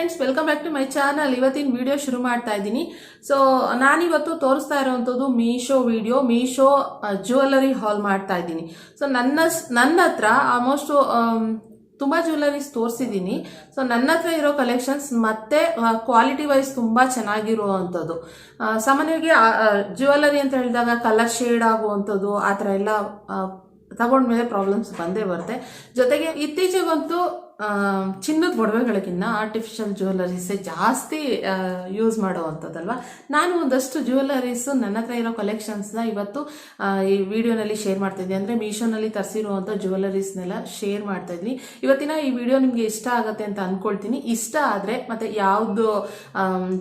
Friends, welcome back to my channel. ಇವತ್ತಿನ video ಶುರು ಮಾಡ್ತಾ ಇದ್ದೀನಿ. ಸೊ ನಾನಿವತ್ತು ತೋರಿಸ್ತಾ ಇರೋವಂಥದ್ದು Meesho video, Meesho jewellery haul ಮಾಡ್ತಾ ಇದ್ದೀನಿ. ಸೊ ನನ್ನ ಹತ್ರ ಆಲ್ಮೋಸ್ಟ್ ತುಂಬ ಜ್ಯುವೆಲರೀಸ್ ತೋರಿಸಿದ್ದೀನಿ. ಸೊ ನನ್ನ ಹತ್ರ ಇರೋ ಕಲೆಕ್ಷನ್ಸ್ ಮತ್ತೆ ಕ್ವಾಲಿಟಿ ವೈಸ್ ತುಂಬ ಚೆನ್ನಾಗಿರುವಂಥದ್ದು. ಸಾಮಾನ್ಯವಾಗಿ ಜ್ಯುವೆಲರಿ ಅಂತ ಹೇಳಿದಾಗ ಕಲರ್ ಶೇಡ್ ಆಗುವಂಥದ್ದು ಆ ಥರ ಎಲ್ಲ ತಗೊಂಡ್ಮೇಲೆ ಪ್ರಾಬ್ಲಮ್ಸ್ ಬಂದೇ ಬರುತ್ತೆ. ಜೊತೆಗೆ ಇತ್ತೀಚೆಗಂತೂ ಚಿನ್ನದ ಒಡವೆಗಳಿಗಿನ್ನ ಆರ್ಟಿಫಿಷಿಯಲ್ ಜ್ಯುವೆಲರೀಸೇ ಜಾಸ್ತಿ ಯೂಸ್ ಮಾಡುವಂಥದ್ದಲ್ವ. ನಾನು ಒಂದಷ್ಟು ಜ್ಯುವೆಲರೀಸ್ ನನ್ನ ಹತ್ರ ಇರೋ ಕಲೆಕ್ಷನ್ಸ್ನ ಇವತ್ತು ಈ ವಿಡಿಯೋನಲ್ಲಿ ಶೇರ್ ಮಾಡ್ತಾ ಇದ್ದೀನಿ. ಅಂದರೆ ಮೀಶೋನಲ್ಲಿ ತರಿಸಿರುವಂಥ ಜ್ಯುವೆಲರೀಸ್ನೆಲ್ಲ ಶೇರ್ ಮಾಡ್ತಾ ಇದ್ದೀನಿ. ಇವತ್ತಿನ ಈ ವಿಡಿಯೋ ನಿಮಗೆ ಇಷ್ಟ ಆಗುತ್ತೆ ಅಂತ ಅಂದ್ಕೊಳ್ತೀನಿ. ಇಷ್ಟ ಆದರೆ ಮತ್ತು ಯಾವುದು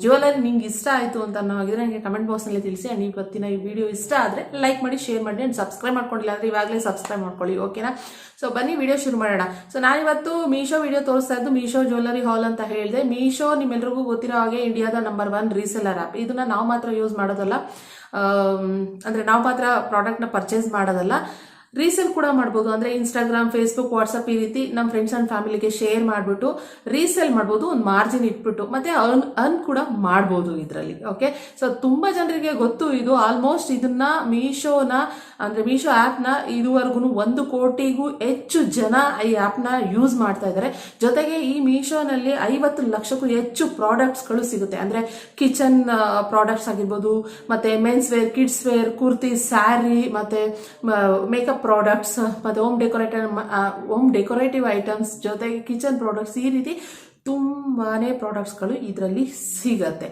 ಜ್ಯುವೆಲರಿ ನಿಮ್ಗೆ ಇಷ್ಟ ಆಯಿತು ಅಂತ ಅನ್ನೋವಾಗಿದ್ರೆ ನನಗೆ ಕಮೆಂಟ್ ಬಾಕ್ಸ್ನಲ್ಲಿ ತಿಳಿಸಿ. ಆ್ಯಂಡ್ ಇವತ್ತಿನ ಈ ವಿಡಿಯೋ ಇಷ್ಟ ಆದರೆ ಲೈಕ್ ಮಾಡಿ, ಶೇರ್ ಮಾಡಿ, ಆ್ಯಂಡ್ ಸಬ್ಸ್ಕ್ರೈಬ್ ಮಾಡ್ಕೊಂಡಿಲ್ಲ ಅಂದರೆ ಇವಾಗಲೇ ಸಬ್ಸ್ಕ್ರೈಬ್ ಮಾಡ್ಕೊಳ್ಳಿ, ಓಕೆನಾ? ಸೊ ಬನ್ನಿ ವಿಡಿಯೋ ಶುರು ಮಾಡೋಣ. ಸೊ ನಾನಿವತ್ತು ಮೀಶೋ ವಿಡಿಯೋ ತೋರಿಸ್ತಾ ಇದ್ದು ಮೀಶೋ ಜ್ಯುವೆಲರಿ ಹಾಲ್ ಅಂತ ಹೇಳಿದೆ. ಮೀಶೋ ನಿಮ್ಮೆಲ್ಲರಿಗೂ ಗೊತ್ತಿರೋ ಹಾಗೆ ಇಂಡಿಯಾದ ನಂಬರ್ 1 ರೀಸೆಲ್ಲರ್ ಆ್ಯಪ್. ಇದನ್ನ ನಾವು ಮಾತ್ರ ಯೂಸ್ ಮಾಡೋದಲ್ಲ, ಅಂದರೆ ನಾವು ಮಾತ್ರ ಪ್ರಾಡಕ್ಟ್ನ ಪರ್ಚೇಸ್ ಮಾಡೋದಲ್ಲ, ರೀಸೇಲ್ ಕೂಡ ಮಾಡ್ಬೋದು. ಅಂದರೆ ಇನ್ಸ್ಟಾಗ್ರಾಮ್, ಫೇಸ್ಬುಕ್, ವಾಟ್ಸಪ್ ಈ ರೀತಿ ನಮ್ಮ ಫ್ರೆಂಡ್ಸ್ ಆ್ಯಂಡ್ ಫ್ಯಾಮಿಲಿಗೆ ಶೇರ್ ಮಾಡಿಬಿಟ್ಟು ರೀಸೇಲ್ ಮಾಡ್ಬೋದು, ಒಂದು ಮಾರ್ಜಿನ್ ಇಟ್ಬಿಟ್ಟು, ಮತ್ತೆ ಅರ್ನ್ ಕೂಡ ಮಾಡ್ಬೋದು ಇದರಲ್ಲಿ. ಓಕೆ, ಸೊ ತುಂಬ ಜನರಿಗೆ ಗೊತ್ತು ಇದು. ಆಲ್ಮೋಸ್ಟ್ ಇದನ್ನ ಮೀಶೋನ ಅಂದರೆ ಮೀಶೋ ಆ್ಯಪ್ನ ಇದುವರೆಗೂ 1 ಕೋಟಿಗೂ ಹೆಚ್ಚು ಜನ ಈ ಆ್ಯಪ್ನ ಯೂಸ್ ಮಾಡ್ತಾ ಇದ್ದಾರೆ. ಜೊತೆಗೆ ಈ ಮೀಶೋನಲ್ಲಿ 50 ಲಕ್ಷಕ್ಕೂ ಹೆಚ್ಚು ಪ್ರಾಡಕ್ಟ್ಸ್ಗಳು ಸಿಗುತ್ತೆ. ಅಂದರೆ ಕಿಚನ್ ಪ್ರಾಡಕ್ಟ್ಸ್ ಆಗಿರ್ಬೋದು, ಮತ್ತೆ men's wear, kids wear, kurti, sari, ಮತ್ತೆ ಮೇಕಪ್ ಪ್ರಾಡಕ್ಟ್ಸ್, ಮತ್ತೆ ಹೋಮ್ ಡೆಕೋರೇಟಿವ್ ಐಟಮ್ಸ್, ಜೊತೆಗೆ ಕಿಚನ್ ಪ್ರಾಡಕ್ಟ್ಸ್, ಈ ರೀತಿ ತುಂಬಾನೇ ಪ್ರಾಡಕ್ಟ್ಸ್ಗಳು ಇದರಲ್ಲಿ ಸಿಗತ್ತೆ.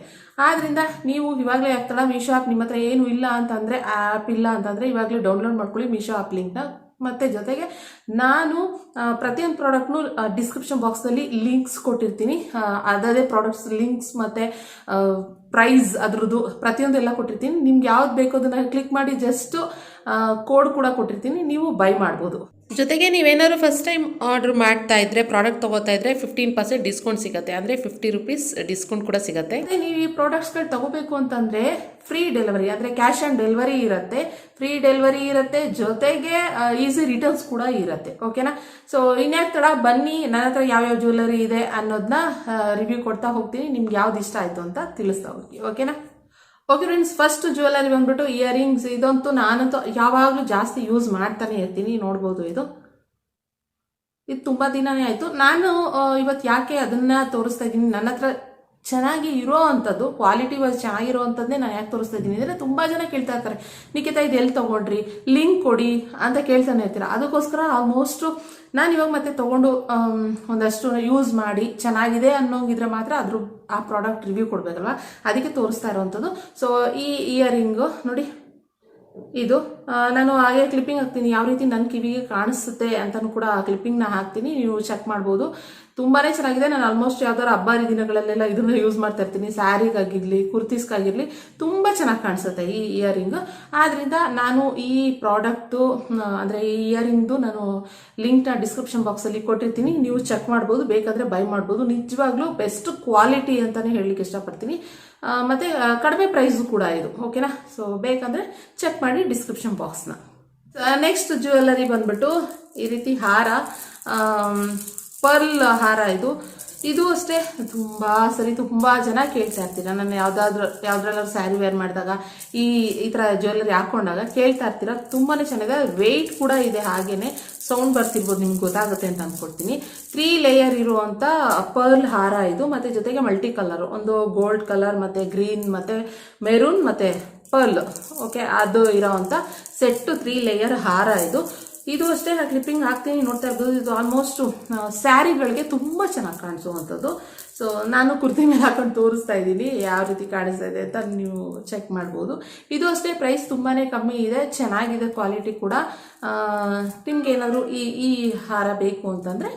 ಆದ್ರಿಂದ ನೀವು ಇವಾಗಲೇ ಆಗ್ತಲ್ಲ ಮೀಶೋ ಆ್ಯಪ್ ನಿಮ್ಮ ಹತ್ರ ಏನು ಇಲ್ಲ ಅಂತಂದರೆ, ಆ್ಯಪ್ ಇಲ್ಲ ಅಂತಂದರೆ ಇವಾಗಲೇ ಡೌನ್ಲೋಡ್ ಮಾಡ್ಕೊಳ್ಳಿ ಮೀಶೋ ಆ್ಯಪ್ ಲಿಂಕ್ನ. ಮತ್ತು ಜೊತೆಗೆ ನಾನು ಪ್ರತಿಯೊಂದು ಪ್ರಾಡಕ್ಟ್ನು ಡಿಸ್ಕ್ರಿಪ್ಷನ್ ಬಾಕ್ಸ್ನಲ್ಲಿ ಲಿಂಕ್ಸ್ ಕೊಟ್ಟಿರ್ತೀನಿ. ಅದೇ ಪ್ರಾಡಕ್ಟ್ಸ್ ಲಿಂಕ್ಸ್ ಮತ್ತು ಪ್ರೈಸ್ ಅದ್ರದ್ದು ಪ್ರತಿಯೊಂದು ಎಲ್ಲ ಕೊಟ್ಟಿರ್ತೀನಿ. ನಿಮ್ಗೆ ಯಾವ್ದು ಬೇಕು ಅದನ್ನು ಕ್ಲಿಕ್ ಮಾಡಿ ಜಸ್ಟ್ ಕೋಡ್ ಕೂಡ ಕೊಟ್ಟಿರ್ತೀನಿ, ನೀವು ಬೈ ಮಾಡ್ಬೋದು. ಜೊತೆಗೆ ನೀವೇನಾದ್ರು ಫಸ್ಟ್ ಟೈಮ್ ಆರ್ಡರ್ ಮಾಡ್ತಾ ಇದ್ರೆ, ಪ್ರಾಡಕ್ಟ್ ತೊಗೋತಾ ಇದ್ರೆ 15% ಡಿಸ್ಕೌಂಟ್ ಸಿಗುತ್ತೆ. ಅಂದರೆ 50 ರೂಪೀಸ್ ಡಿಸ್ಕೌಂಟ್ ಕೂಡ ಸಿಗುತ್ತೆ. ನೀವು ಈ ಪ್ರಾಡಕ್ಟ್ಸ್ಗಳು ತಗೋಬೇಕು ಅಂತಂದರೆ ಫ್ರೀ ಡೆಲಿವರಿ, ಅಂದರೆ ಕ್ಯಾಶ್ ಆನ್ ಡೆಲಿವರಿ ಇರುತ್ತೆ, ಫ್ರೀ ಡೆಲಿವರಿ ಇರುತ್ತೆ, ಜೊತೆಗೆ ಈಸಿ ರಿಟರ್ನ್ಸ್ ಕೂಡ ಇರುತ್ತೆ. ಓಕೆನಾ? ಸೊ ಇನ್ಯಾಕೆ ತಡ, ಬನ್ನಿ ನನ್ನ ಹತ್ರ ಯಾವ್ಯಾವ ಜ್ಯುವೆಲರಿ ಇದೆ ಅನ್ನೋದನ್ನ ರಿವ್ಯೂ ಕೊಡ್ತಾ ಹೋಗ್ತೀನಿ. ನಿಮ್ಗೆ ಯಾವ್ದು ಇಷ್ಟ ಆಯಿತು ಅಂತ ತಿಳಿಸ್ತಾ ಹೋಗಿ, ಓಕೆನಾ? ಓಕೆ ಫ್ರೆಂಡ್ಸ್, ಫಸ್ಟ್ ಜ್ಯುವೆಲರಿ ಬಂದ್ಬಿಟ್ಟು ಇಯರಿಂಗ್ಸ್. ಇದಂತೂ ನಾನಂತೂ ಯಾವಾಗಲೂ ಜಾಸ್ತಿ ಯೂಸ್ ಮಾಡ್ತಾನೆ ಇರ್ತೀನಿ. ನೋಡ್ಬೋದು, ಇದು ತುಂಬ ದಿನನೇ ಆಯಿತು. ನಾನು ಇವತ್ತು ಯಾಕೆ ಅದನ್ನ ತೋರಿಸ್ತಾ ಇದ್ದೀನಿ, ನನ್ನ ಹತ್ರ ಚೆನ್ನಾಗಿ ಇರೋ ಅಂಥದ್ದು, ಕ್ವಾಲಿಟಿ ವೈಸ್ ಚೆನ್ನಾಗಿರೋ ಅಂಥದ್ದೇ ನಾನು ಯಾಕೆ ತೋರಿಸ್ತಾ ಇದ್ದೀನಿ ಅಂದರೆ, ತುಂಬ ಜನ ಕೇಳ್ತಾ ಇರ್ತಾರೆ, ನಿಖಿತಾ ಇದು ಎಲ್ಲಿ ತೊಗೊಂಡ್ರಿ, ಲಿಂಕ್ ಕೊಡಿ ಅಂತ ಕೇಳ್ತಾನೆ ಇರ್ತೀರ. ಅದಕ್ಕೋಸ್ಕರ ಆಲ್ಮೋಸ್ಟ್ ನಾನು ಇವಾಗ ಮತ್ತೆ ತೊಗೊಂಡು ಒಂದಷ್ಟು ಯೂಸ್ ಮಾಡಿ ಚೆನ್ನಾಗಿದೆ ಅನ್ನೋಂಗಿದ್ರೆ ಮಾತ್ರ ಆ ಪ್ರಾಡಕ್ಟ್ ರಿವ್ಯೂ ಕೊಡಬೇಕಲ್ವ, ಅದಕ್ಕೆ ತೋರಿಸ್ತಾ ಇರೋವಂಥದ್ದು. ಸೊ ಈ ಇಯರಿಂಗು ನೋಡಿ, ಇದು ನಾನು ಹಾಗೆ ಕ್ಲಿಪ್ಪಿಂಗ್ ಹಾಕ್ತೀನಿ, ಯಾವ ರೀತಿ ನನ್ನ ಕಿವಿಗೆ ಕಾಣಿಸುತ್ತೆ ಅಂತಲೂ ಕೂಡ ಆ ಕ್ಲಿಪ್ಪಿಂಗ್ನ ಹಾಕ್ತೀನಿ, ನೀವು ಚೆಕ್ ಮಾಡ್ಬೋದು. ತುಂಬಾ ಚೆನ್ನಾಗಿದೆ. ನಾನು ಆಲ್ಮೋಸ್ಟ್ ಯಾವ್ದಾದ್ರು ಹಬ್ಬ ಹರಿದಿನಗಳಲ್ಲೆಲ್ಲ ಇದನ್ನ ಯೂಸ್ ಮಾಡ್ತಾ ಇರ್ತೀನಿ. ಸ್ಯಾರಿಗಾಗಿರಲಿ, ಕುರ್ತೀಸ್ಗಾಗಿರಲಿ ತುಂಬ ಚೆನ್ನಾಗಿ ಕಾಣಿಸುತ್ತೆ ಈ ಇಯರಿಂಗ್. ಆದ್ರಿಂದ ನಾನು ಈ ಪ್ರಾಡಕ್ಟು ಅಂದರೆ ಈ ಇಯರಿಂಗ್ದು ನಾನು ಲಿಂಕ್ನ ಡಿಸ್ಕ್ರಿಪ್ಷನ್ ಬಾಕ್ಸಲ್ಲಿ ಕೊಟ್ಟಿರ್ತೀನಿ, ನೀವು ಚೆಕ್ ಮಾಡ್ಬೋದು, ಬೇಕಾದರೆ ಬೈ ಮಾಡ್ಬೋದು. ನಿಜವಾಗ್ಲೂ ಬೆಸ್ಟ್ ಕ್ವಾಲಿಟಿ ಅಂತಲೇ ಹೇಳಲಿಕ್ಕೆ ಇಷ್ಟಪಡ್ತೀನಿ. ಮತ್ತು ಕಡಿಮೆ ಪ್ರೈಸು ಕೂಡ ಇದು, ಓಕೆನಾ? ಸೊ ಬೇಕಂದರೆ ಚೆಕ್ ಮಾಡಿ ಡಿಸ್ಕ್ರಿಪ್ಷನ್ ಬಾಕ್ಸ್ನ. ನೆಕ್ಸ್ಟ್ ಜ್ಯುವೆಲರಿ ಬಂದ್ಬಿಟ್ಟು ಈ ರೀತಿ ಹಾರ, ಪರ್ಲ್ ಹಾರ. ಇದು ಅಷ್ಟೇ ತುಂಬ ಜನ ಕೇಳ್ತಾ ಇರ್ತೀರ. ನಾನು ಯಾವ್ದ್ರಲ್ಲಾದ್ರು ಸ್ಯಾರಿ ವೇರ್ ಮಾಡಿದಾಗ ಈ ಥರ ಜ್ಯುವೆಲರಿ ಹಾಕೊಂಡಾಗ ಕೇಳ್ತಾ ಇರ್ತೀರ. ತುಂಬಾ ಚೆನ್ನಾಗಿದೆ, ವೆಯ್ಟ್ ಕೂಡ ಇದೆ, ಹಾಗೇನೆ ಸೌಂಡ್ ಬರ್ತಿರ್ಬೋದು, ನಿಮ್ಗೆ ಗೊತ್ತಾಗುತ್ತೆ ಅಂತ ಅಂದ್ಕೊಡ್ತೀನಿ. 3 ಲೇಯರ್ ಇರುವಂಥ ಪರ್ಲ್ ಹಾರ ಇದು, ಮತ್ತು ಜೊತೆಗೆ ಮಲ್ಟಿ ಕಲರ್, ಒಂದು ಗೋಲ್ಡ್ ಕಲರ್, ಮತ್ತು ಗ್ರೀನ್, ಮತ್ತು ಮೆರೂನ್, ಮತ್ತು ಪರ್ಲ್, ಓಕೆ, ಅದು ಇರೋವಂಥ ಸೆಟ್ಟು 3 ಲೇಯರ್ ಹಾರ ಇದು ಅಷ್ಟೇ. ನಾನು ಕ್ಲಿಪ್ಪಿಂಗ್ ಹಾಕ್ತೀನಿ, ನೋಡ್ತಾ ಇರ್ಬೋದು. ಇದು ಆಲ್ಮೋಸ್ಟ್ ಸ್ಯಾರಿಗಳಿಗೆ ತುಂಬ ಚೆನ್ನಾಗಿ ಕಾಣಿಸುವಂಥದ್ದು. ಸೊ ನಾನು ಕುರ್ತಿ ಮೇಲೆ ಹಾಕೊಂಡು ತೋರಿಸ್ತಾ ಇದ್ದೀನಿ, ಯಾವ ರೀತಿ ಕಾಣಿಸ್ತಾ ಇದೆ ಅಂತ ನೀವು ಚೆಕ್ ಮಾಡ್ಬೋದು. ಇದು ಅಷ್ಟೇ, ಪ್ರೈಸ್ ತುಂಬಾ ಕಮ್ಮಿ ಇದೆ, ಚೆನ್ನಾಗಿದೆ ಕ್ವಾಲಿಟಿ ಕೂಡ. ನಿಮ್ಗೆ ಏನಾದರೂ ಈ ಹಾರ ಬೇಕು ಅಂತಂದರೆ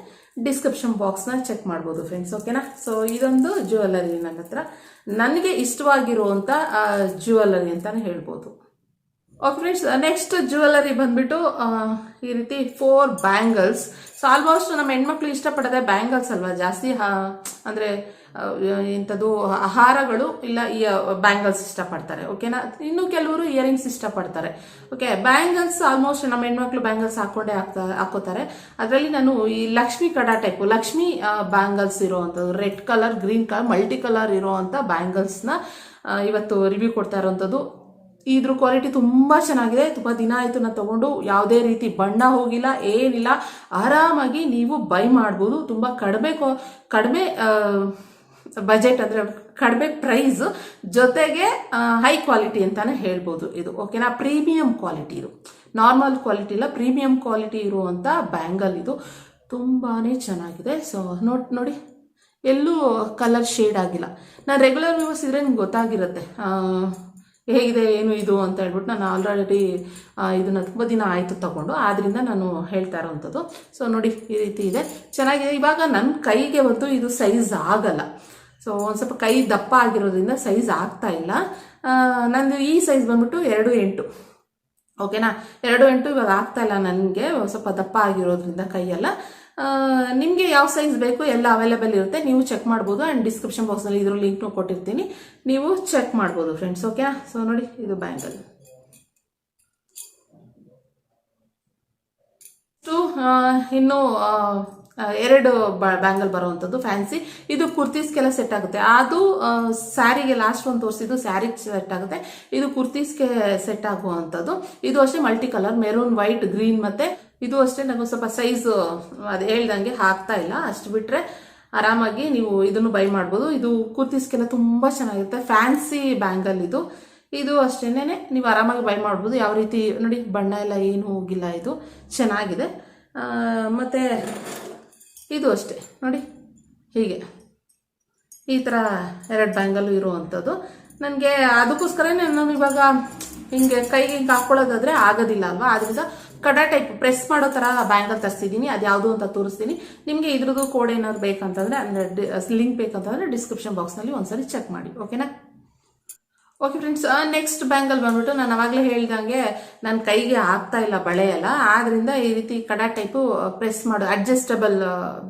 ಡಿಸ್ಕ್ರಿಪ್ಷನ್ ಬಾಕ್ಸ್ನ ಚೆಕ್ ಮಾಡ್ಬೋದು ಫ್ರೆಂಡ್ಸ್, ಓಕೆನಾ? ಸೊ ಇದೊಂದು ಜ್ಯುವೆಲರಿ ನನ್ನ ಹತ್ರ ನನಗೆ ಇಷ್ಟವಾಗಿರುವಂಥ ಜ್ಯುವೆಲರಿ ಅಂತಲೇ ಹೇಳ್ಬೋದು. ಓಕೆ ಫ್ರೆಂಡ್ಸ್, ನೆಕ್ಸ್ಟ್ ಜ್ಯುವೆಲರಿ ಬಂದ್ಬಿಟ್ಟು ಈ ರೀತಿ 4 ಬ್ಯಾಂಗಲ್ಸ್. ಸೊ ಆಲ್ಮೋಸ್ಟ್ ನಮ್ಮ ಹೆಣ್ಮಕ್ಳು ಇಷ್ಟಪಡೋದೆ ಬ್ಯಾಂಗಲ್ಸ್ ಅಲ್ವಾ ಜಾಸ್ತಿ, ಅಂದರೆ ಇಂಥದ್ದು ಹಾರಗಳು ಇಲ್ಲ ಈ ಬ್ಯಾಂಗಲ್ಸ್ ಇಷ್ಟಪಡ್ತಾರೆ. ಓಕೆನಾ, ಇನ್ನು ಕೆಲವರು ಇಯರಿಂಗ್ಸ್ ಇಷ್ಟಪಡ್ತಾರೆ. ಓಕೆ, ಬ್ಯಾಂಗಲ್ಸ್ ಆಲ್ಮೋಸ್ಟ್ ನಮ್ಮ ಹೆಣ್ಮಕ್ಳು ಬ್ಯಾಂಗಲ್ಸ್ ಹಾಕೊಂಡೇ ಹಾಕೋತಾರೆ. ಅದರಲ್ಲಿ ನಾನು ಈ ಲಕ್ಷ್ಮಿ ಕಡ ಟೈಪು ಲಕ್ಷ್ಮಿ ಬ್ಯಾಂಗಲ್ಸ್ ಇರೋವಂಥದ್ದು, red colour, green colour, multi colour ಇರೋವಂಥ ಬ್ಯಾಂಗಲ್ಸ್ನ ಇವತ್ತು ರಿವ್ಯೂ ಕೊಡ್ತಾ ಇರೋವಂಥದ್ದು. ಇದ್ರ ಕ್ವಾಲಿಟಿ ತುಂಬ ಚೆನ್ನಾಗಿದೆ. ತುಂಬ ದಿನ ಆಯಿತು ನಾನು ತಗೊಂಡು, ಯಾವುದೇ ರೀತಿ ಬಣ್ಣ ಹೋಗಿಲ್ಲ, ಏನಿಲ್ಲ. ಆರಾಮಾಗಿ ನೀವು ಬೈ ಮಾಡ್ಬೋದು. ತುಂಬ ಕಡಿಮೆ ಬಜೆಟ್, ಅಂದರೆ ಕಡಿಮೆ ಪ್ರೈಸ್ ಜೊತೆಗೆ ಹೈ ಕ್ವಾಲಿಟಿ ಅಂತಾನೆ ಹೇಳ್ಬೋದು ಇದು. ಓಕೆನಾ, ಪ್ರೀಮಿಯಂ ಕ್ವಾಲಿಟಿ ಇದು, ನಾರ್ಮಲ್ ಕ್ವಾಲಿಟಿ ಇಲ್ಲ, ಪ್ರೀಮಿಯಂ ಕ್ವಾಲಿಟಿ ಇರುವಂಥ ಬ್ಯಾಂಗಲ್ ಇದು. ತುಂಬಾ ಚೆನ್ನಾಗಿದೆ. ಸೊ ನೋಡಿ, ಎಲ್ಲೂ ಕಲರ್ ಶೇಡ್ ಆಗಿಲ್ಲ. ನಾನು ರೆಗ್ಯುಲರ್ ವ್ಯೂವರ್ಸ್ ಇದ್ರೆ ನಿಮ್ಗೆ ಗೊತ್ತಾಗಿರುತ್ತೆ ಹೇಗಿದೆ ಏನು ಇದು ಅಂತ ಹೇಳ್ಬಿಟ್ಟು. ನಾನು ಆಲ್ರೆಡಿ ಇದನ್ನ ತುಂಬ ದಿನ ಆಯಿತು ತಗೊಂಡು, ಆದ್ರಿಂದ ನಾನು ಹೇಳ್ತಾ ಇರೋವಂಥದ್ದು. ಸೊ ನೋಡಿ, ಈ ರೀತಿ ಇದೆ, ಚೆನ್ನಾಗಿದೆ. ಇವಾಗ ನನ್ನ ಕೈಗೆ ಬಂತು ಇದು ಸೈಜ್ ಆಗಲ್ಲ. ಸೊ ಒಂದು ಸ್ವಲ್ಪ ಕೈ ದಪ್ಪ ಆಗಿರೋದ್ರಿಂದ ಸೈಜ್ ಆಗ್ತಾ ಇಲ್ಲ. ನಂದು ಈ ಸೈಜ್ ಬಂದ್ಬಿಟ್ಟು 2.8. ಓಕೆನಾ, 2.8 ಇವಾಗ ಆಗ್ತಾ ಇಲ್ಲ ನನಗೆ, ಸ್ವಲ್ಪ ದಪ್ಪ ಆಗಿರೋದ್ರಿಂದ ಕೈಯೆಲ್ಲ. ನಿಮಗೆ ಯಾವ ಸೈಜ್ ಬೇಕು ಎಲ್ಲ ಅವೈಲೇಬಲ್ ಇರುತ್ತೆ, ನೀವು ಚೆಕ್ ಮಾಡ್ಬೋದು. ಆ್ಯಂಡ್ ಡಿಸ್ಕ್ರಿಪ್ಷನ್ ಬಾಕ್ಸ್ನಲ್ಲಿ ಇದ್ರ ಲಿಂಕ್ನು ಕೊಟ್ಟಿರ್ತೀನಿ, ನೀವು ಚೆಕ್ ಮಾಡ್ಬೋದು ಫ್ರೆಂಡ್ಸ್. ಓಕೆನಾ, ಸೊ ನೋಡಿ, ಇದು ಬ್ಯಾಂಗಲ್. ಇನ್ನು 2 ಬ್ಯಾಂಗಲ್ ಬರುವಂಥದ್ದು ಫ್ಯಾನ್ಸಿ. ಇದು ಕುರ್ತೀಸ್ಗೆಲ್ಲ ಸೆಟ್ ಆಗುತ್ತೆ. ಅದು ಸ್ಯಾರಿಗೆ ಲಾಸ್ಟ್ ಒಂದು ತೋರಿಸಿದ್ದು ಸ್ಯಾರಿಗೆ ಸೆಟ್ ಆಗುತ್ತೆ. ಇದು ಕುರ್ತೀಸ್ಗೆ ಸೆಟ್ ಆಗುವಂಥದ್ದು. ಇದು ಅಷ್ಟೇ multi colour, maroon, white, green. ಮತ್ತೆ ಇದು ಅಷ್ಟೇ ನನಗೆ ಸ್ವಲ್ಪ ಸೈಜ್ ಅದು ಹೇಳ್ದಂಗೆ ಆಗ್ತಾ ಇಲ್ಲ. ಅಷ್ಟು ಬಿಟ್ರೆ ಆರಾಮಾಗಿ ನೀವು ಇದನ್ನು ಬೈ ಮಾಡ್ಬೋದು. ಇದು ಕುರ್ತೀಸ್ಗೆಲ್ಲ ತುಂಬ ಚೆನ್ನಾಗಿರುತ್ತೆ. ಫ್ಯಾನ್ಸಿ ಬ್ಯಾಂಗಲ್ ಇದು. ಇದು ಅಷ್ಟೇನೆ ನೀವು ಆರಾಮಾಗಿ ಬೈ ಮಾಡ್ಬೋದು. ಯಾವ ರೀತಿ ನೋಡಿ, ಬಣ್ಣ ಎಲ್ಲ ಏನು ಹೋಗಿಲ್ಲ, ಇದು ಚೆನ್ನಾಗಿದೆ. ಮತ್ತು ಇದು ಅಷ್ಟೇ ನೋಡಿ, ಹೀಗೆ ಈ ಥರ 2 ಬ್ಯಾಂಗಲ್ಲು ಇರುವಂಥದ್ದು. ನನಗೆ ಅದಕ್ಕೋಸ್ಕರನೇ ನಾನು ಇವಾಗ ಹಿಂಗೆ ಕೈಗೆ ಹಿಂಗೆ ಹಾಕ್ಕೊಳ್ಳೋದಾದರೆ ಆಗೋದಿಲ್ಲ ಅಲ್ವಾ, ಅದರಿಂದ ಕಡ ಟೈಪ್ ಪ್ರೆಸ್ ಮಾಡೋ ಥರ ಬ್ಯಾಂಗಲ್ ತರಿಸಿದ್ದೀನಿ. ಅದು ಯಾವುದು ಅಂತ ತೋರಿಸ್ತೀನಿ ನಿಮಗೆ. ಇದ್ರದ್ದು ಕೋಡ್ ಏನಾದ್ರು ಬೇಕಂತಂದರೆ, ಅಂದರೆ ಲಿಂಕ್ ಬೇಕಂತಂದರೆ ಡಿಸ್ಕ್ರಿಪ್ಷನ್ ಬಾಕ್ಸ್ನಲ್ಲಿ ಒಂದ್ಸರಿ ಚೆಕ್ ಮಾಡಿ. ಓಕೆನಾ. ಓಕೆ ಫ್ರೆಂಡ್ಸ್, ನೆಕ್ಸ್ಟ್ ಬ್ಯಾಂಗಲ್ ಬಂದ್ಬಿಟ್ಟು ನಾನು ಅವಾಗಲೇ ಹೇಳ್ದಂಗೆ ನನ್ನ ಕೈಗೆ ಆಗ್ತಾ ಇಲ್ಲ ಬಳೆ ಎಲ್ಲ, ಆದ್ರಿಂದ ಈ ರೀತಿ ಕಡ ಟೈಪು ಪ್ರೆಸ್ ಮಾಡೋ ಅಡ್ಜಸ್ಟಬಲ್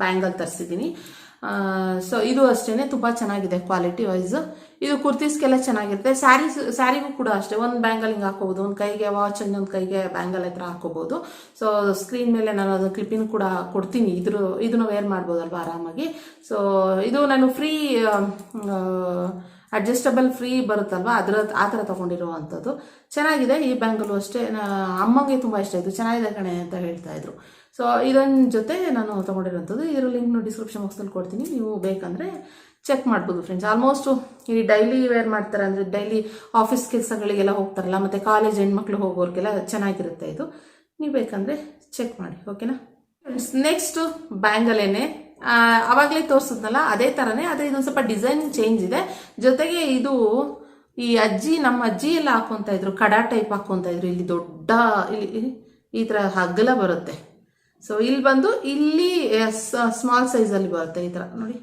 ಬ್ಯಾಂಗಲ್ ತರಿಸಿದ್ದೀನಿ. ಸೊ ಇದು ಅಷ್ಟೇ ತುಂಬ ಚೆನ್ನಾಗಿದೆ ಕ್ವಾಲಿಟಿ ವೈಸ್. ಇದು ಕುರ್ತೀಸ್ಗೆಲ್ಲ ಚೆನ್ನಾಗಿರುತ್ತೆ. ಸ್ಯಾರಿಗೂ ಕೂಡ ಅಷ್ಟೇ, ಒಂದು ಬ್ಯಾಂಗಲ್ ಹಿಂಗೆ ಹಾಕೋಬೋದು, ಒಂದು ಕೈಗೆ ವಾಚ್, ಇನ್ನೊಂದು ಕೈಗೆ ಬ್ಯಾಂಗಲ್ ಹತ್ರ ಹಾಕೋಬೋದು. ಸೊ ಸ್ಕ್ರೀನ್ ಮೇಲೆ ನಾನು ಅದು ಕ್ಲಿಪ್ಪಿಂಗ್ ಕೂಡ ಕೊಡ್ತೀನಿ. ಇದನ್ನು ವೇರ್ ಮಾಡ್ಬೋದಲ್ವ ಆರಾಮಾಗಿ. ಸೊ ಇದು ನಾನು ಫ್ರೀ ಅಡ್ಜಸ್ಟಬಲ್ ಫ್ರೀ ಬರುತ್ತಲ್ವ, ಆ ಥರ ತೊಗೊಂಡಿರುವಂಥದ್ದು. ಚೆನ್ನಾಗಿದೆ. ಈ ಬ್ಯಾಂಗಲು ಅಷ್ಟೇ, ಅಮ್ಮಂಗೆ ತುಂಬ ಇಷ್ಟ ಆಯಿತು, ಚೆನ್ನಾಗಿದೆ ಕಣೆ ಅಂತ ಹೇಳ್ತಾ ಇದ್ರು. ಸೊ ಇದೊಂದು ಜೊತೆ ನಾನು ತೊಗೊಂಡಿರೋಂಥದ್ದು. ಇದರ ಲಿಂಕ್ನು ಡಿಸ್ಕ್ರಿಪ್ಷನ್ ಬಾಕ್ಸ್ನಲ್ಲಿ ಕೊಡ್ತೀನಿ, ನೀವು ಬೇಕಂದರೆ ಚೆಕ್ ಮಾಡ್ಬೋದು ಫ್ರೆಂಡ್ಸ್. ಆಲ್ಮೋಸ್ಟು ಈ ಡೈಲಿ ವೇರ್ ಮಾಡ್ತಾರೆ, ಅಂದರೆ ಡೈಲಿ ಆಫೀಸ್ ಕೆಲಸಗಳಿಗೆಲ್ಲ ಹೋಗ್ತಾರಲ್ಲ, ಮತ್ತು ಕಾಲೇಜ್ ಹೆಣ್ಮಕ್ಳು ಹೋಗೋರಿಗೆಲ್ಲ ಚೆನ್ನಾಗಿರುತ್ತೆ ಇದು. ನೀವು ಬೇಕಂದರೆ ಚೆಕ್ ಮಾಡಿ. ಓಕೆನಾ ಫ್ರೆಂಡ್ಸ್. ನೆಕ್ಸ್ಟು ಬ್ಯಾಂಗಲೇನೆ ಅವಾಗಲೇ ತೋರಿಸಿದ್ನಲ್ಲ ಅದೇ ಥರನೇ, ಆದರೆ ಇದೊಂದು ಸ್ವಲ್ಪ ಡಿಸೈನ್ ಚೇಂಜ್ ಇದೆ. ಜೊತೆಗೆ ಇದು ಈ ನಮ್ಮ ಅಜ್ಜಿ ಎಲ್ಲ ಹಾಕೊತಾ ಇದ್ರು, ಕಡ ಟೈಪ್ ಹಾಕೊತಾ ಇದ್ರು. ಇಲ್ಲಿ ದೊಡ್ಡ ಇಲ್ಲಿ ಈ ಥರ ಹಗ್ಗಲ ಬರುತ್ತೆ. ಸೊ ಇಲ್ಲಿ ಬಂದು ಇಲ್ಲಿ ಸ್ಮಾಲ್ ಸೈಜಲ್ಲಿ ಬರುತ್ತೆ ಈ ಥರ ನೋಡಿ,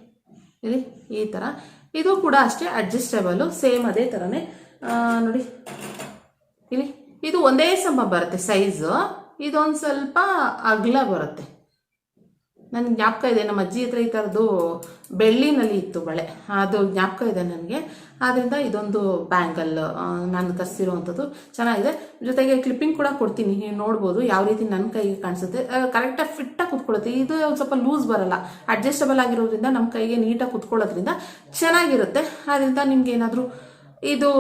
ಇಲ್ಲಿ ಈ ಥರ. ಇದು ಕೂಡ ಅಷ್ಟೇ ಅಡ್ಜಸ್ಟೇಬಲು, ಸೇಮ್ ಅದೇ ಥರನೇ ನೋಡಿ. ಇಲ್ಲಿ ಇದು ಒಂದೇ ಸಮ ಬರುತ್ತೆ ಸೈಜು, ಇದೊಂದು ಸ್ವಲ್ಪ ಅಗಲ ಬರುತ್ತೆ. ನನಗೆ ಜ್ಞಾಪಕ ಇದೆ, ನಮ್ಮ ಅಜ್ಜಿ ಹತ್ರ ಈ ಥರದ್ದು ಬೆಳ್ಳಿನಲ್ಲಿ ಇತ್ತು ಬಳೆ, ಅದು ಜ್ಞಾಪಕ ಇದೆ ನನಗೆ. ಆದ್ದರಿಂದ ಇದೊಂದು ಬ್ಯಾಂಗಲ್ ನಾನು ತರಿಸಿರುವಂಥದ್ದು ಚೆನ್ನಾಗಿದೆ. ಜೊತೆಗೆ ಕ್ಲಿಪ್ಪಿಂಗ್ ಕೂಡ ಕೊಡ್ತೀನಿ, ನೀವು ನೋಡ್ಬೋದು ಯಾವ ರೀತಿ ನನ್ನ ಕೈಗೆ ಕಾಣಿಸುತ್ತೆ. ಕರೆಕ್ಟಾಗಿ ಫಿಟ್ಟಾಗಿ ಕುತ್ಕೊಳ್ಳುತ್ತೆ. ಇದು ಒಂದು ಸ್ವಲ್ಪ ಲೂಸ್ ಬರಲ್ಲ, ಅಡ್ಜಸ್ಟಬಲ್ ಆಗಿರೋದ್ರಿಂದ ನಮ್ಮ ಕೈಗೆ ನೀಟಾಗಿ ಕುತ್ಕೊಳ್ಳೋದ್ರಿಂದ ಚೆನ್ನಾಗಿರುತ್ತೆ. ಆದ್ದರಿಂದ ನಿಮ್ಗೆ ಏನಾದರೂ ಇದು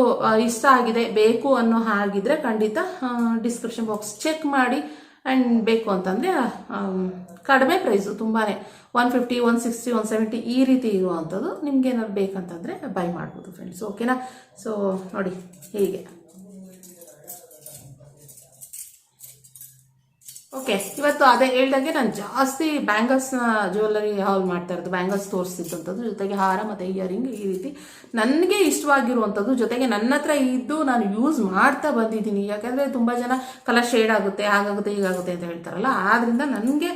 ಇಷ್ಟ ಆಗಿದೆ, ಬೇಕು ಅನ್ನೋ ಹಾಗಿದ್ರೆ ಖಂಡಿತ ಡಿಸ್ಕ್ರಿಪ್ಷನ್ ಬಾಕ್ಸ್ ಚೆಕ್ ಮಾಡಿ. ಆ್ಯಂಡ್ ಬೇಕು ಅಂತಂದರೆ ಕಡಿಮೆ ಪ್ರೈಸು, ತುಂಬಾ 150, 160, 170 ಈ ರೀತಿ ಇರುವಂಥದ್ದು. ನಿಮ್ಗೆ ಏನಾದ್ರು ಬೇಕಂತಂದರೆ ಬೈ ಮಾಡ್ಬೋದು ಫ್ರೆಂಡ್ಸ್. ಓಕೆನಾ. ಸೊ ನೋಡಿ, ಹೀಗೆ ಓಕೆ, ಇವತ್ತು ಅದೇ ಹೇಳ್ದಾಗೆ ನಾನು ಜಾಸ್ತಿ ಬ್ಯಾಂಗಲ್ಸ್ನ ಜ್ಯುವೆಲ್ಲರಿ ಹಾಲ್ ಮಾಡ್ತಾ ಇರೋದು, ಬ್ಯಾಂಗಲ್ಸ್ ತೋರಿಸ್ತಿದ್ದಂಥದ್ದು, ಜೊತೆಗೆ ಹಾರ ಮತ್ತು ಇಯರಿಂಗ್ ಈ ರೀತಿ ನನಗೆ ಇಷ್ಟವಾಗಿರುವಂಥದ್ದು, ಜೊತೆಗೆ ನನ್ನ ಹತ್ರ ಇದ್ದು ನಾನು ಯೂಸ್ ಮಾಡ್ತಾ ಬಂದಿದ್ದೀನಿ. ಯಾಕಂದರೆ ತುಂಬ ಜನ ಕಲರ್ ಶೇಡ್ ಆಗುತ್ತೆ, ಹಾಗಾಗುತ್ತೆ ಹೀಗಾಗುತ್ತೆ ಅಂತ ಹೇಳ್ತಾರಲ್ಲ, ಆದ್ದರಿಂದ ನನಗೆ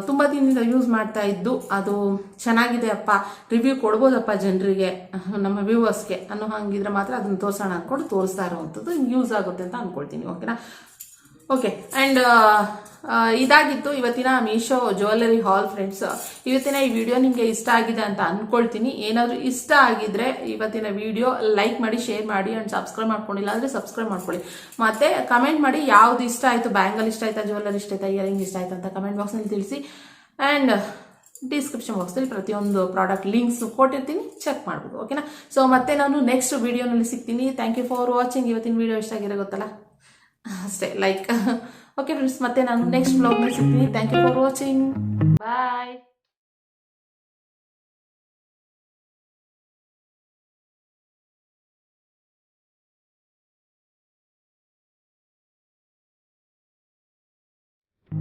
ತುಂಬ ದಿನದಿಂದ ಯೂಸ್ ಮಾಡ್ತಾ ಇದ್ದು ಅದು ಚೆನ್ನಾಗಿದೆ ಅಪ್ಪ, ರಿವ್ಯೂ ಕೊಡ್ಬೋದಪ್ಪ ಜನರಿಗೆ, ನಮ್ಮ ವ್ಯೂವರ್ಸ್ಗೆ ಅನ್ನೋ ಹಂಗಿದ್ರೆ ಮಾತ್ರ ಅದನ್ನು ತೋರಿಸೋಣ ಅಂದ್ಕೊಂಡು ತೋರಿಸ್ತಾ ಇರೋವಂಥದ್ದು, ಯೂಸ್ ಆಗುತ್ತೆ ಅಂತ ಅಂದ್ಕೊಳ್ತೀನಿ. ಓಕೆನಾ? ಓಕೆ, ಆ್ಯಂಡ್ ಇದಾಗಿತ್ತು ಇವತ್ತಿನ ಮೀಶೋ ಜ್ಯುವೆಲ್ಲರಿ ಹಾಲ್ ಫ್ರೆಂಡ್ಸ್. ಇವತ್ತಿನ ಈ ವಿಡಿಯೋ ನಿಮಗೆ ಇಷ್ಟ ಆಗಿದೆ ಅಂತ ಅಂದ್ಕೊಳ್ತೀನಿ. ಏನಾದರೂ ಇಷ್ಟ ಆಗಿದ್ರೆ ಇವತ್ತಿನ ವಿಡಿಯೋ ಲೈಕ್ ಮಾಡಿ, ಶೇರ್ ಮಾಡಿ, ಆ್ಯಂಡ್ ಸಬ್ಸ್ಕ್ರೈಬ್ ಮಾಡ್ಕೊಂಡಿಲ್ಲ ಅಂದರೆ ಸಬ್ಸ್ಕ್ರೈಬ್ ಮಾಡ್ಕೊಳ್ಳಿ. ಮತ್ತು ಕಮೆಂಟ್ ಮಾಡಿ ಯಾವ್ದು ಇಷ್ಟ ಆಯಿತು, ಬ್ಯಾಂಗಲ್ ಇಷ್ಟ ಆಯ್ತಾ, ಜ್ಯುವೆಲ್ಲರಿ ಇಷ್ಟ ಆಯ್ತಾ, ಇಯರಿಂಗ್ ಇಷ್ಟ ಆಯ್ತಾ ಅಂತ ಕಮೆಂಟ್ ಬಾಕ್ಸ್ನಲ್ಲಿ ತಿಳಿಸಿ. ಆ್ಯಂಡ್ ಡಿಸ್ಕ್ರಿಪ್ಷನ್ ಬಾಕ್ಸಲ್ಲಿ ಪ್ರತಿಯೊಂದು ಪ್ರಾಡಕ್ಟ್ ಲಿಂಕ್ಸ್ ಕೊಟ್ಟಿರ್ತೀನಿ, ಚೆಕ್ ಮಾಡ್ಬೋದು. ಓಕೆನಾ? ಸೊ ಮತ್ತೆ ನಾನು ನೆಕ್ಸ್ಟ್ ವಿಡಿಯೋನಲ್ಲಿ ಸಿಗ್ತೀನಿ. Thank you for watching. ಇವತ್ತಿನ ವಿಡಿಯೋ ಇಷ್ಟ ಆಗಿರೋ ಗೊತ್ತಲ್ಲ, ಅಷ್ಟೇ, ಲೈಕ್. ಓಕೆ ಫ್ರೆಂಡ್ಸ್, ಮತ್ತೆ ನಾನು ನೆಕ್ಸ್ಟ್ ಬ್ಲಾಗ್ನಲ್ಲಿ ಸಿಗ್ತೀನಿ. Thank you for watching. Bye.